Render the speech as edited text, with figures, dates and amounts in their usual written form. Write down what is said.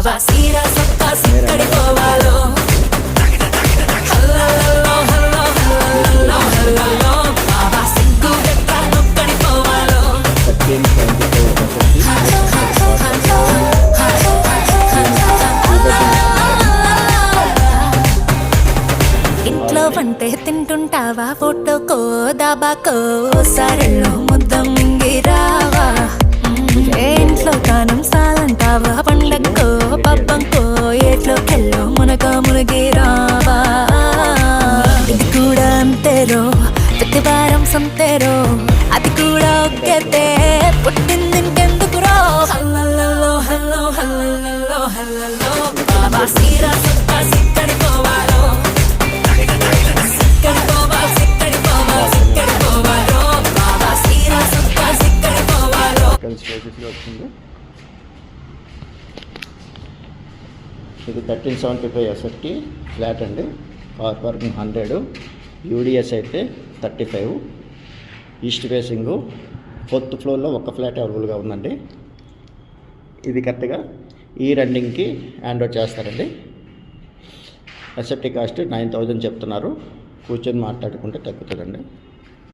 బాబా సీరా సొక్కా సిక్కడి పోవాలో హల్లల్లో hello హల్లల్లో హల్లల్లో బాబా సిగ్గు గట్ట నొక్కడి పోవాలో 1375 ఇంట్లో వంటే తింటుంటావా ఫోటోకో దాబాకో సరెల్లో ముద్ద మింగిరావా ఇంట్లో కానం సాలంటావా పండక్కో పబ్బంకో ఏట్లోకెళ్ళో మునగిరావా ఇది కూడా అంతేరో ప్రతి వారం సంతేరో అది కూడా ఒక్కతే పుట్టిందింకెందుకురో హల్లల్లో హల్లో హల్లల్లో హల్లల్లో బాబా సీరా సొక్కా సిక్కడి పోవాలో సిక్కడి పోవాలో సిక్కడి పోవాలో సిక్కడి పోవాలో బాబా సీరా సొక్కా సిక్కడి పోవాలో వచ్చింది. ఇది 1375 ఎస్ఎఫ్టీ ఫ్లాట్ అండి. కార్ పార్కింగ్ 100, యూడిఎస్ అయితే 35, ఈస్ట్ ఫేసింగు 4th ఫ్లోర్లో ఒక ఫ్లాట్ అవైలబుల్గా ఉందండి. ఇది కరెక్ట్గా ఈ రన్నింగ్కి హ్యాండ్ ఓవర్ చేస్తారండి. ఎస్ఎఫ్టీ కాస్ట్ 9000 చెప్తున్నారు. కూర్చొని మాట్లాడుకుంటే తగ్గుతుందండి.